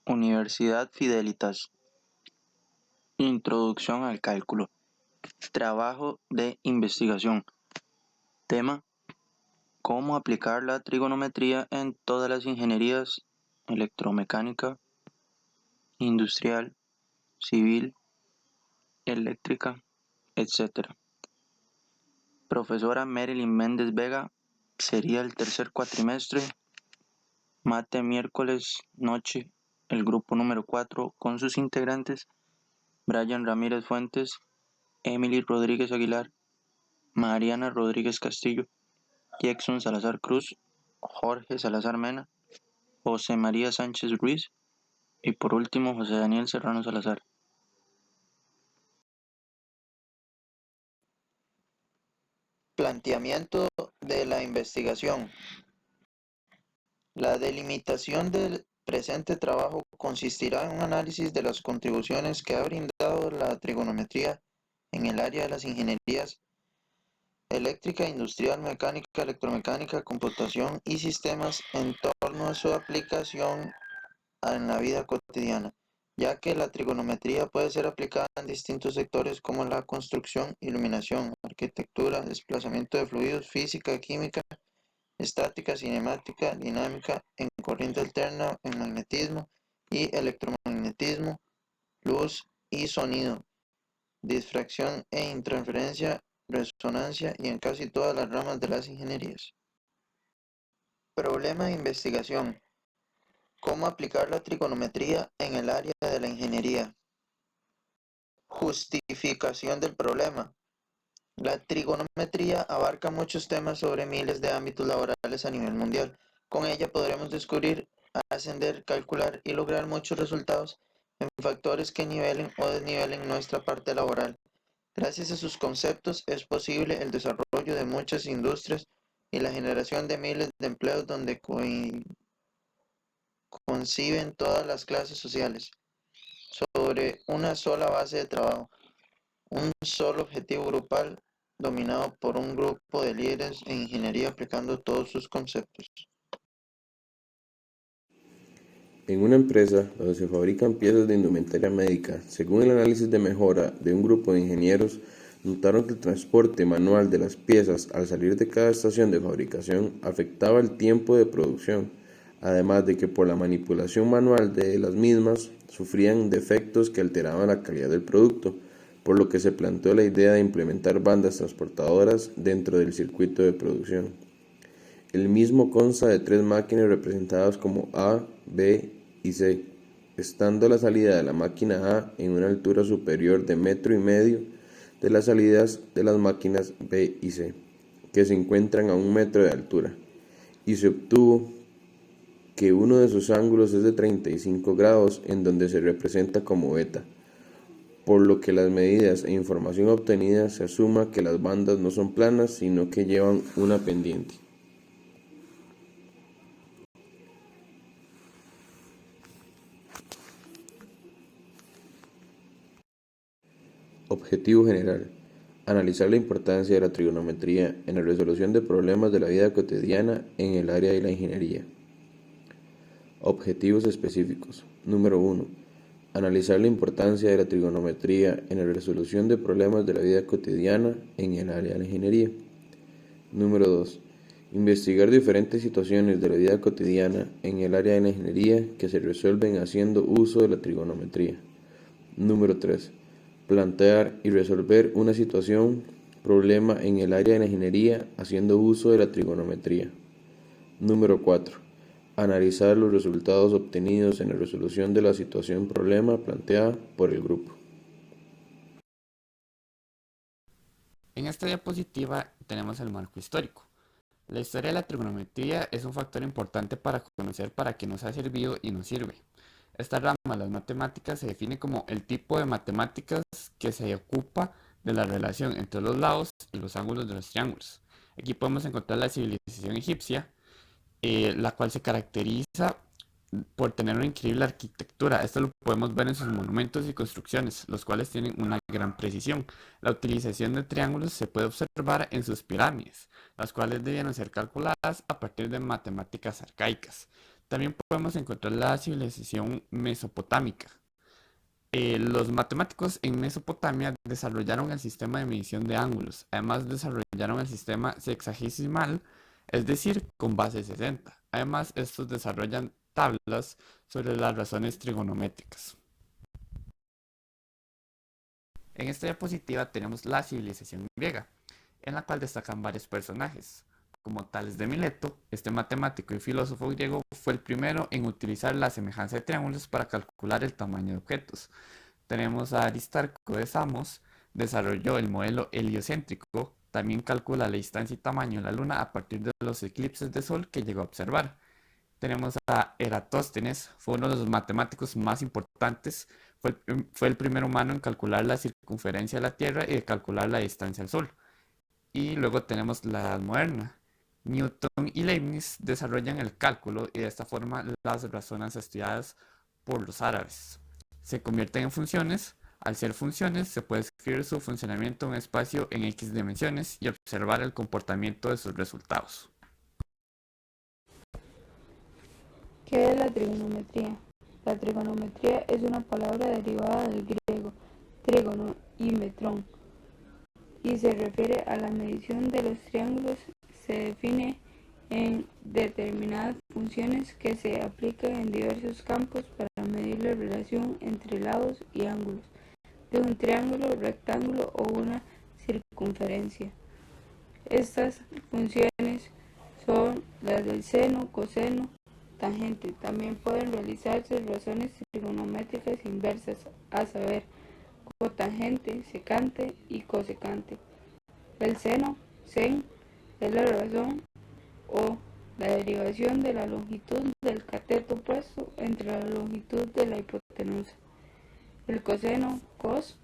Universidad Fidelitas. Introducción al cálculo. Trabajo de investigación. Tema: cómo aplicar la trigonometría en todas las ingenierías: electromecánica, industrial, civil, eléctrica, etc. Profesora Marilyn Méndez Vega. Sería el tercer cuatrimestre. Mate miércoles noche, el grupo número 4 con sus integrantes: Brian Ramírez Fuentes, Emily Rodríguez Aguilar, Mariana Rodríguez Castillo, Jackson Salazar Cruz, Jorge Salazar Mena, José María Sánchez Ruiz y por último José Daniel Serrano Salazar. Planteamiento de la investigación. La delimitación del presente trabajo consistirá en un análisis de las contribuciones que ha brindado la trigonometría en el área de las ingenierías eléctrica, industrial, mecánica, electromecánica, computación y sistemas en torno a su aplicación en la vida cotidiana, ya que la trigonometría puede ser aplicada en distintos sectores como la construcción, iluminación, arquitectura, desplazamiento de fluidos, física, química, estática, cinemática, dinámica, en corriente alterna, en magnetismo y electromagnetismo, luz y sonido, difracción e interferencia, resonancia y en casi todas las ramas de las ingenierías. Problema de investigación. ¿Cómo aplicar la trigonometría en el área de la ingeniería? Justificación del problema. La trigonometría abarca muchos temas sobre miles de ámbitos laborales a nivel mundial. Con ella podremos descubrir, ascender, calcular y lograr muchos resultados en factores que nivelen o desnivelen nuestra parte laboral. Gracias a sus conceptos es posible el desarrollo de muchas industrias y la generación de miles de empleos donde conciben todas las clases sociales sobre una sola base de trabajo, un solo objetivo grupal dominado por un grupo de líderes en ingeniería aplicando todos sus conceptos. En una empresa donde se fabrican piezas de indumentaria médica, según el análisis de mejora de un grupo de ingenieros, notaron que el transporte manual de las piezas al salir de cada estación de fabricación afectaba el tiempo de producción, además de que por la manipulación manual de las mismas sufrían defectos que alteraban la calidad del producto, por lo que se planteó la idea de implementar bandas transportadoras dentro del circuito de producción. El mismo consta de 3 máquinas representadas como A, B y C, estando la salida de la máquina A en una altura superior de 1,5 metros de las salidas de las máquinas B y C, que se encuentran a 1 metro de altura, y se obtuvo que uno de sus ángulos es de 35 grados, en donde se representa como beta, por lo que las medidas e información obtenida se asuma que las bandas no son planas, sino que llevan una pendiente. Objetivo general: analizar la importancia de la trigonometría en la resolución de problemas de la vida cotidiana en el área de la ingeniería. Objetivos específicos. Número 1. Analizar la importancia de la trigonometría en la resolución de problemas de la vida cotidiana en el área de la ingeniería. Número 2. Investigar diferentes situaciones de la vida cotidiana en el área de la ingeniería que se resuelven haciendo uso de la trigonometría. Número 3. Plantear y resolver una situación, problema en el área de la ingeniería haciendo uso de la trigonometría. Número 4. Analizar los resultados obtenidos en la resolución de la situación problema planteada por el grupo. En esta diapositiva tenemos el marco histórico. La historia de la trigonometría es un factor importante para conocer para qué nos ha servido y nos sirve. Esta rama de las matemáticas se define como el tipo de matemáticas que se ocupa de la relación entre los lados y los ángulos de los triángulos. Aquí podemos encontrar la civilización egipcia, la cual se caracteriza por tener una increíble arquitectura. Esto lo podemos ver en sus monumentos y construcciones, los cuales tienen una gran precisión. La utilización de triángulos se puede observar en sus pirámides, las cuales debían ser calculadas a partir de matemáticas arcaicas. También podemos encontrar la civilización mesopotámica. Los matemáticos en Mesopotamia desarrollaron el sistema de medición de ángulos. Además, desarrollaron el sistema sexagesimal, es decir, con base 60. Además, estos desarrollan tablas sobre las razones trigonométricas. En esta diapositiva tenemos la civilización griega, en la cual destacan varios personajes. Como Tales de Mileto, este matemático y filósofo griego fue el primero en utilizar la semejanza de triángulos para calcular el tamaño de objetos. Tenemos a Aristarco de Samos, desarrolló el modelo heliocéntrico, también calcula la distancia y tamaño de la Luna a partir de los eclipses de Sol que llegó a observar. Tenemos a Eratóstenes, fue uno de los matemáticos más importantes, fue el primer humano en calcular la circunferencia de la Tierra y de calcular la distancia al Sol. Y luego tenemos la Edad Moderna. Newton y Leibniz desarrollan el cálculo y de esta forma las razones estudiadas por los árabes se convierten en funciones. Al ser funciones, se puede escribir su funcionamiento en un espacio en X dimensiones y observar el comportamiento de sus resultados. ¿Qué es la trigonometría? La trigonometría es una palabra derivada del griego trígono y metrón y se refiere a la medición de los triángulos. Se define en determinadas funciones que se aplican en diversos campos para medir la relación entre lados y ángulos de un triángulo, rectángulo o una circunferencia. Estas funciones son las del seno, coseno, tangente. También pueden realizarse razones trigonométricas inversas, a saber, cotangente, secante y cosecante. El seno, sen, es la razón o la derivación de la longitud del cateto opuesto entre la longitud de la hipotenusa. El coseno, cos,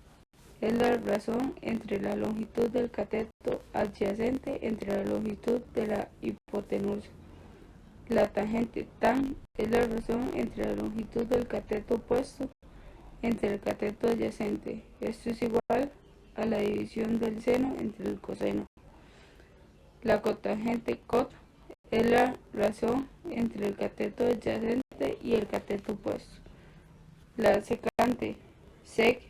es la razón entre la longitud del cateto adyacente entre la longitud de la hipotenusa. La tangente, tan, es la razón entre la longitud del cateto opuesto entre el cateto adyacente. Esto es igual a la división del seno entre el coseno. La cotangente, cot, es la razón entre el cateto adyacente y el cateto opuesto. La secante, sec,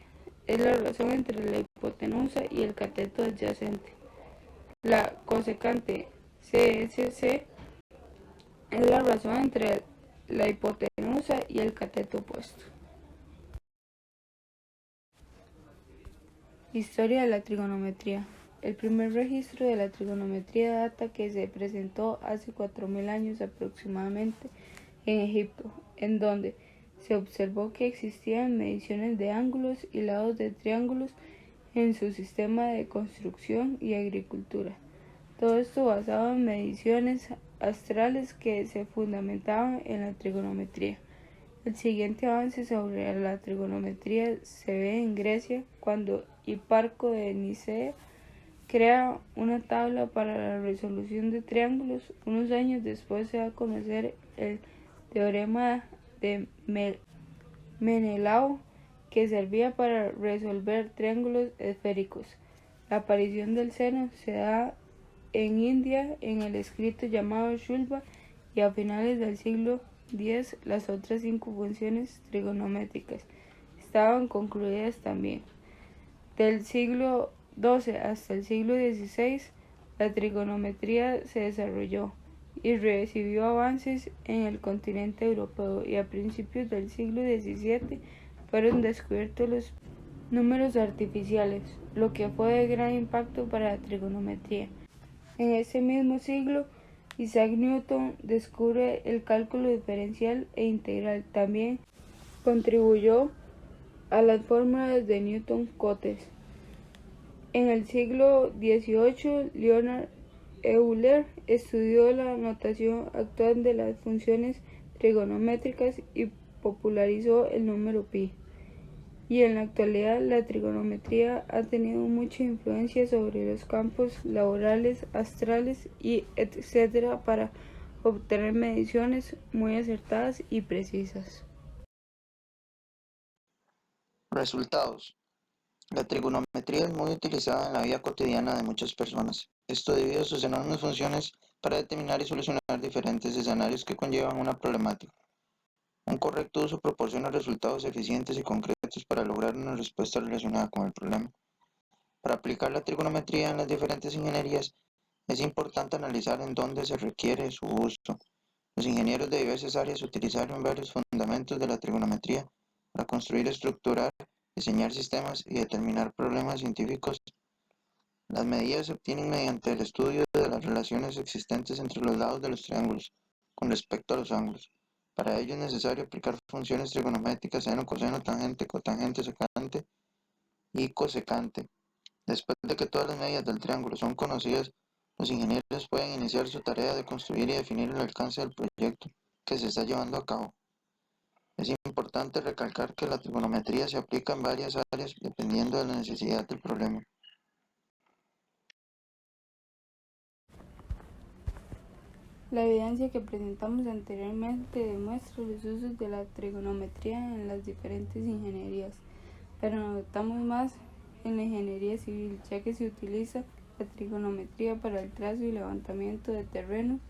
es la razón entre la hipotenusa y el cateto adyacente. La cosecante, CSC, es la razón entre la hipotenusa y el cateto opuesto. Historia de la trigonometría. El primer registro de la trigonometría data que se presentó hace 4000 años aproximadamente en Egipto, en donde se observó que existían mediciones de ángulos y lados de triángulos en su sistema de construcción y agricultura. Todo esto basado en mediciones astrales que se fundamentaban en la trigonometría. El siguiente avance sobre la trigonometría se ve en Grecia cuando Hiparco de Nicea crea una tabla para la resolución de triángulos. Unos años después se da a conocer el teorema de Menelao, que servía para resolver triángulos esféricos. La aparición del seno se da en India en el escrito llamado Shulba, y a finales del siglo X las otras 5 funciones trigonométricas estaban concluidas también. Del siglo XII hasta el siglo XVI, la trigonometría se desarrolló y recibió avances en el continente europeo, y a principios del siglo XVII fueron descubiertos los números artificiales, lo que fue de gran impacto para la trigonometría. En ese mismo siglo, Isaac Newton descubre el cálculo diferencial e integral. También contribuyó a las fórmulas de Newton-Cotes. En el siglo XVIII, Leonard Euler estudió la notación actual de las funciones trigonométricas y popularizó el número pi. Y en la actualidad la trigonometría ha tenido mucha influencia sobre los campos laborales, astrales y etc. para obtener mediciones muy acertadas y precisas. Resultados. La trigonometría es muy utilizada en la vida cotidiana de muchas personas. Esto debido a sus enormes funciones para determinar y solucionar diferentes escenarios que conllevan una problemática. Un correcto uso proporciona resultados eficientes y concretos para lograr una respuesta relacionada con el problema. Para aplicar la trigonometría en las diferentes ingenierías, es importante analizar en dónde se requiere su uso. Los ingenieros de diversas áreas utilizaron varios fundamentos de la trigonometría para construir, estructurar, diseñar sistemas y determinar problemas científicos. Las medidas se obtienen mediante el estudio de las relaciones existentes entre los lados de los triángulos con respecto a los ángulos. Para ello es necesario aplicar funciones trigonométricas seno, coseno, tangente, cotangente, secante y cosecante. Después de que todas las medidas del triángulo son conocidas, los ingenieros pueden iniciar su tarea de construir y definir el alcance del proyecto que se está llevando a cabo. Es importante recalcar que la trigonometría se aplica en varias áreas dependiendo de la necesidad del problema. La evidencia que presentamos anteriormente demuestra los usos de la trigonometría en las diferentes ingenierías, pero notamos más en la ingeniería civil, ya que se utiliza la trigonometría para el trazo y levantamiento de terrenos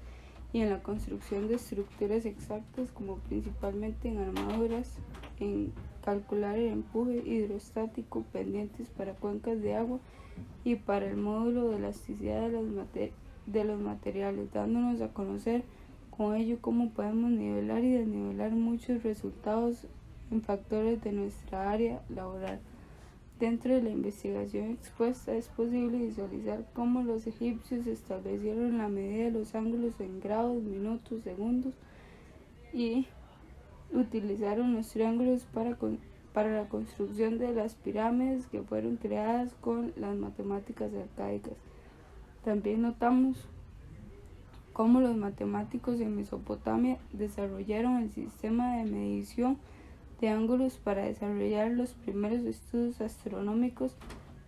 y en la construcción de estructuras exactas, como principalmente en armaduras, en calcular el empuje hidrostático, pendientes para cuencas de agua y para el módulo de elasticidad de los materiales, dándonos a conocer con ello cómo podemos nivelar y desnivelar muchos resultados en factores de nuestra área laboral. Dentro de la investigación expuesta es posible visualizar cómo los egipcios establecieron la medida de los ángulos en grados, minutos, segundos y utilizaron los triángulos para la construcción de las pirámides que fueron creadas con las matemáticas arcaicas. También notamos cómo los matemáticos en Mesopotamia desarrollaron el sistema de medición de ángulos para desarrollar los primeros estudios astronómicos,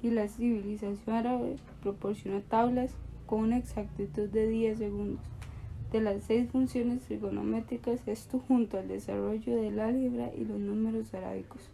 y la civilización árabe proporcionó tablas con una exactitud de 10 segundos. De las 6 funciones trigonométricas, esto junto al desarrollo del álgebra y los números arábicos.